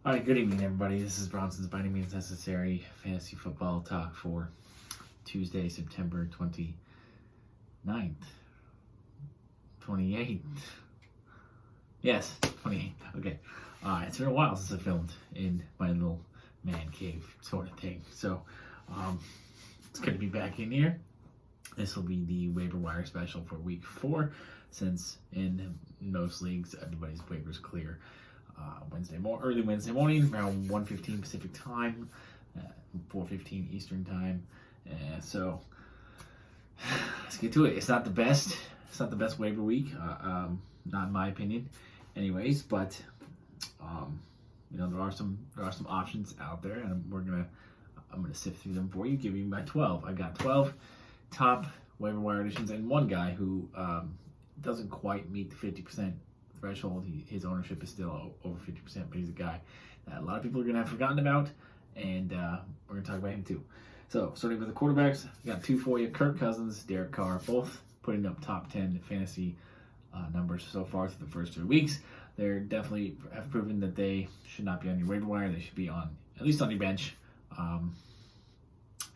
All right, good evening, everybody. This is Bronson's By Any Means Necessary Fantasy Football Talk for Tuesday, September 29th. 28th. Yes, 28th. Okay. It's been a while since I filmed in my little man cave sort of thing. So, it's good to be back in here. This will be the waiver wire special for week 4, since in most leagues, everybody's waivers clear. Early Wednesday morning, around 1:15 Pacific time, 4:15 Eastern time. So let's get to it. It's not the best. It's not the best waiver week, not in my opinion, anyways. But there are some options out there, and I'm gonna sift through them for you. Give you my 12. I got 12 top waiver wire additions, and one guy who doesn't quite meet the 50% threshold. His ownership is still over 50%, but he's a guy that a lot of people are going to have forgotten about, and we're going to talk about him too. So, starting with the quarterbacks, I got 2 for you. Kirk Cousins, Derek Carr, both putting up top 10 fantasy numbers so far through the first 3 weeks. They're definitely have proven that they should not be on your waiver wire. They should be on, at least on your bench.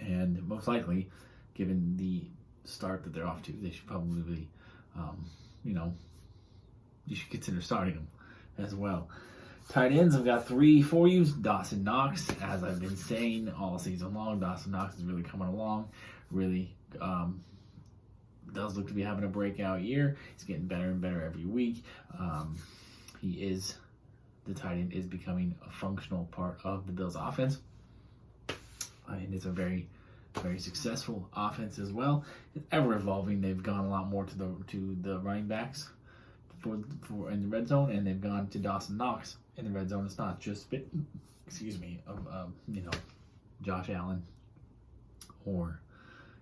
And most likely, given the start that they're off to, they should probably be, you should consider starting them as well. Tight ends, I've got 3 for you. Dawson Knox, as I've been saying all season long, Dawson Knox is really coming along. Really does look to be having a breakout year. He's getting better and better every week. The tight end is becoming a functional part of the Bills' offense. And it's a very, very successful offense as well. It's ever evolving. They've gone a lot more to the running backs for in the red zone, and they've gone to Dawson Knox in the red zone. It's not just Josh Allen or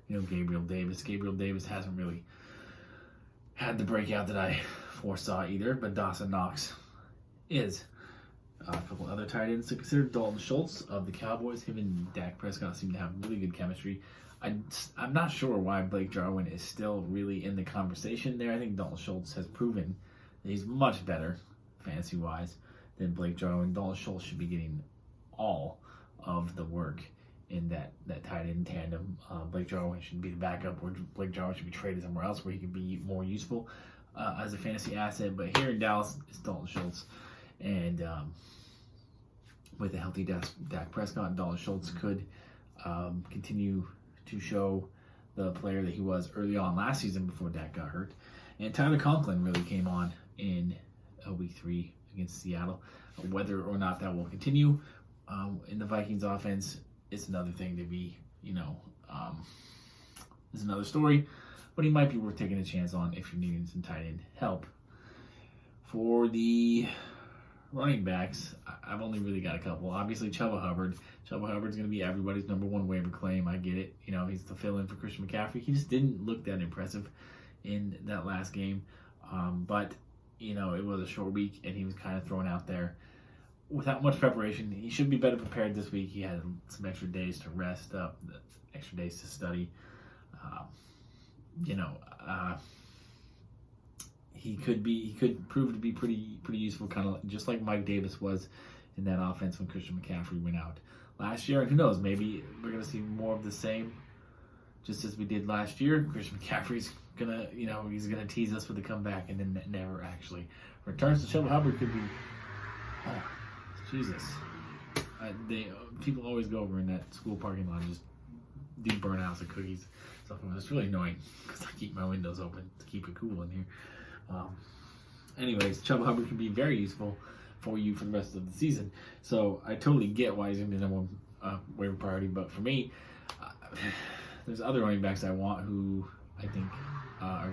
Gabriel Davis. Gabriel Davis hasn't really had the breakout that I foresaw either, but Dawson Knox is. A couple other tight ends to consider. Dalton Schultz of the Cowboys. Him and Dak Prescott seem to have really good chemistry. I'm not sure why Blake Jarwin is still really in the conversation there. I think Dalton Schultz has proven that he's much better fantasy-wise than Blake Jarwin. Dalton Schultz should be getting all of the work in that tight end tandem. Blake Jarwin should be the backup, or Blake Jarwin should be traded somewhere else where he can be more useful as a fantasy asset. But here in Dallas, it's Dalton Schultz. And with a healthy Dak Prescott, Dalton Schultz could continue to show the player that he was early on last season before Dak got hurt. And Tyler Conklin really came on in week 3 against Seattle. Whether or not that will continue in the Vikings offense is another thing to be, is another story. But he might be worth taking a chance on if you're needing some tight end help. For the running backs, I've only really got a couple. Obviously, Chuba Hubbard. Chuba Hubbard's going to be everybody's number 1 waiver claim. I get it. He's the fill-in for Christian McCaffrey. He just didn't look that impressive in that last game. But it was a short week, and he was kind of thrown out there without much preparation. He should be better prepared this week. He had some extra days to rest up, extra days to study. He could prove to be pretty useful, kind of just like Mike Davis was in that offense when Christian McCaffrey went out last year. And who knows, maybe we're going to see more of the same, just as we did last year. Christian McCaffrey's gonna, he's gonna tease us with a comeback and then never actually returns. So Chuba Hubbard could be, Jesus. People always go over in that school parking lot and just do burnouts of cookies. So it's really annoying because I keep my windows open to keep it cool in here. Anyways, Chuba Hubbard can be very useful for you for the rest of the season. So I totally get why he's going to be the number 1 waiver priority. But for me, there's other running backs I want who I think I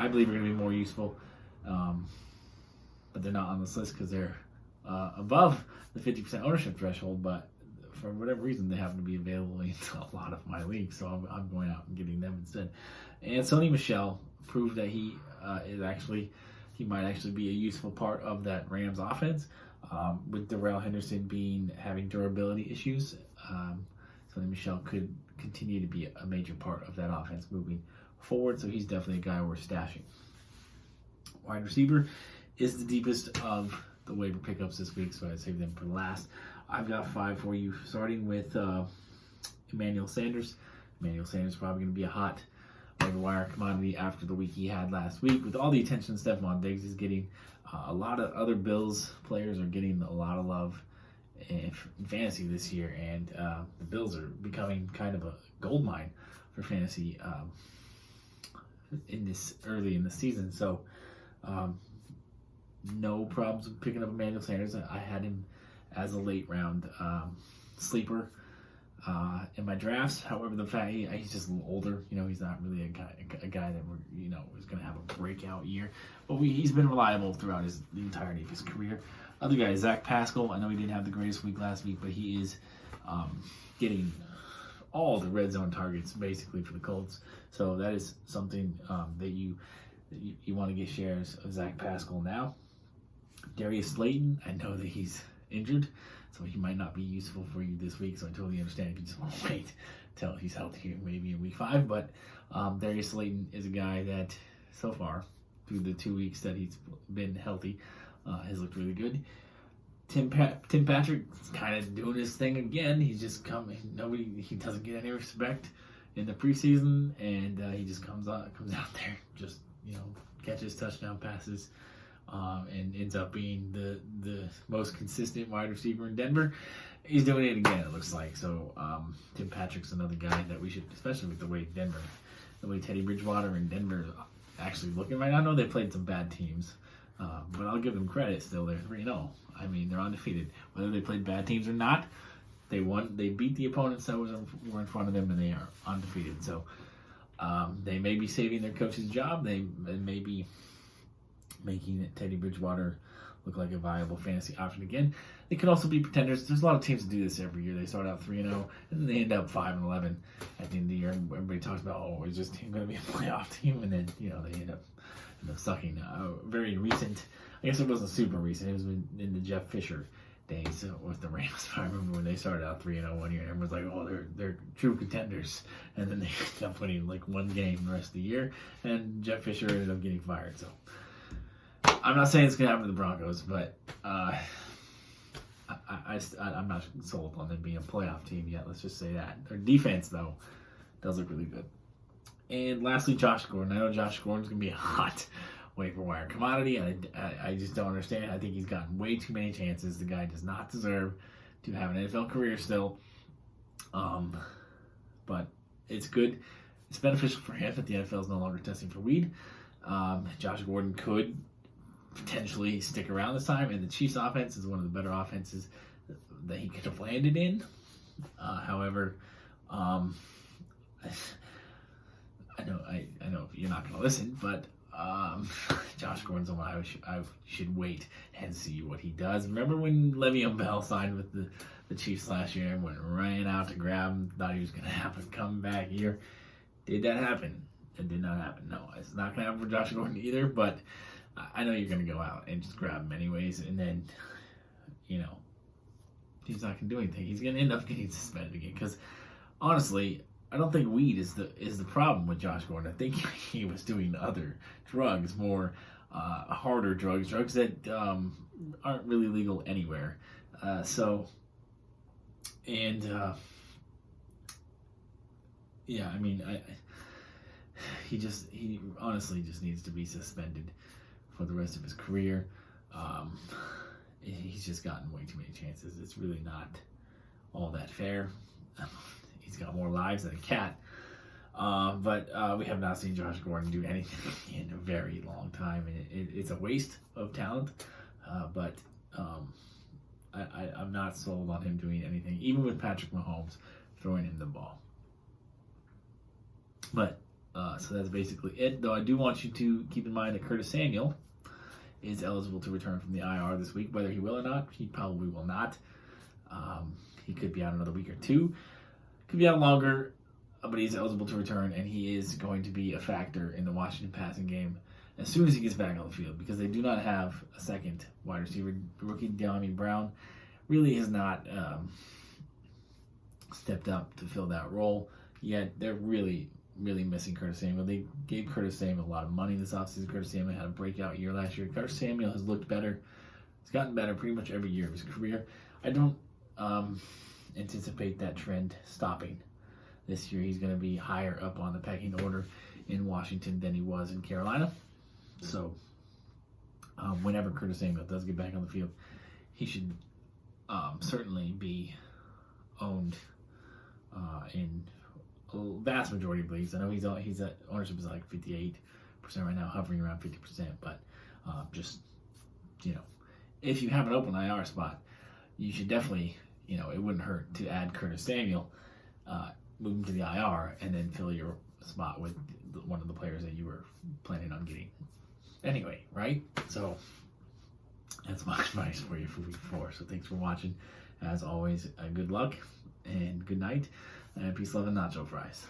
believe are going to be more useful. But they're not on this list because they're above the 50% ownership threshold. But for whatever reason, they happen to be available in a lot of my leagues. So I'm going out and getting them instead. And Sony Michel proved that he might actually be a useful part of that Rams offense, with Darrell Henderson having durability issues. Sony Michel could continue to be a major part of that offense moving forward, so he's definitely a guy worth stashing. Wide receiver is the deepest of the waiver pickups this week, so I saved them for last. I've got 5 for you, starting with Emmanuel Sanders. Emmanuel Sanders is probably going to be a hot waiver wire commodity after the week he had last week. With all the attention Stephon Diggs is getting, a lot of other Bills players are getting a lot of love in fantasy this year, and the Bills are becoming kind of a gold mine for fantasy early in the season. So no problems with picking up Emmanuel Sanders. I had him as a late round sleeper in my drafts. However, the fact he's just a little older, he's not really a guy that is going to have a breakout year. But he's been reliable throughout the entirety of his career. Other guy, Zach Pascal. I know he didn't have the greatest week last week, but he is getting all the red zone targets basically for the Colts. So that is something that you want to get shares of Zach Pascal now. Darius Slayton, I know that he's injured, so he might not be useful for you this week. So I totally understand if you just want to wait till he's healthy, maybe in week 5. But Darius Slayton is a guy that so far, through the 2 weeks that he's been healthy, has looked really good. Tim Patrick is kind of doing his thing again. He's just he doesn't get any respect in the preseason, and he just comes out there, just catches touchdown passes, and ends up being the most consistent wide receiver in Denver. He's doing it again, it looks like. So Tim Patrick's another guy that we should, especially with the way Teddy Bridgewater and Denver actually looking right now. I know they played some bad teams, but I'll give them credit. Still, they're 3-0. I mean, they're undefeated. Whether they played bad teams or not, they won. They beat the opponents that were in front of them, and they are undefeated. So they may be saving their coach's job. They may be making Teddy Bridgewater look like a viable fantasy option again. They could also be pretenders. There's a lot of teams that do this every year. They start out 3-0, and then they end up 5-11 at the end of the year. And everybody talks about, is this team going to be a playoff team? And then they end up sucking. Very recent. I guess it wasn't super recent. It was in the Jeff Fisher days with the Rams. I remember when they started out 3-0 one year, and everyone's like, they're true contenders. And then they ended up winning like one game the rest of the year, and Jeff Fisher ended up getting fired. So I'm not saying it's going to happen to the Broncos, but I'm not sold on them being a playoff team yet. Let's just say that. Their defense, though, does look really good. And lastly, Josh Gordon. I know Josh Gordon's going to be a hot waiver wire commodity. I just don't understand. I think he's gotten way too many chances. The guy does not deserve to have an NFL career still. But it's good. It's beneficial for him that the NFL is no longer testing for weed. Josh Gordon could potentially stick around this time, and the Chiefs offense is one of the better offenses that he could have landed in. However, I know you're not going to listen, but Josh Gordon's the one I should wait and see what he does. Remember when Le'Veon Bell signed with the Chiefs last year and ran out to grab him, thought he was going to have a comeback year? Did that happen? It did not happen. No, it's not going to happen for Josh Gordon either, but I know you're going to go out and just grab him anyways, and then, he's not going to do anything. He's going to end up getting suspended again, because honestly, I don't think weed is the problem with Josh Gordon. I think he was doing other drugs, more harder drugs that aren't really legal anywhere. He honestly just needs to be suspended for the rest of his career. He's just gotten way too many chances. It's really not all that fair. He's got more lives than a cat. But we have not seen Josh Gordon do anything in a very long time. And it's a waste of talent. But I'm not sold on him doing anything, even with Patrick Mahomes throwing him the ball. But so that's basically it. Though I do want you to keep in mind that Curtis Samuel is eligible to return from the IR this week. Whether he will or not, he probably will not. He could be out another week or two. Could be out longer, but he's eligible to return, and he is going to be a factor in the Washington passing game as soon as he gets back on the field, because they do not have a second wide receiver. Rookie De'Ami Brown really has not stepped up to fill that role yet. They're really missing Curtis Samuel. They gave Curtis Samuel a lot of money this offseason. Curtis Samuel had a breakout year last year. Curtis Samuel has looked better He's gotten better pretty much every year of his career. I don't anticipate that trend stopping. This year he's going to be higher up on the pecking order in Washington than he was in Carolina. So whenever Curtis Samuel does get back on the field, he should certainly be owned in a vast majority of leagues. I know he's at ownership is like 58% right now, hovering around 50%. But just if you have an open IR spot, you should definitely it wouldn't hurt to add Curtis Samuel, move him to the IR, and then fill your spot with one of the players that you were planning on getting anyway, right? So that's my advice for you for week 4. So thanks for watching. As always, good luck and good night, and peace, love, and nacho fries.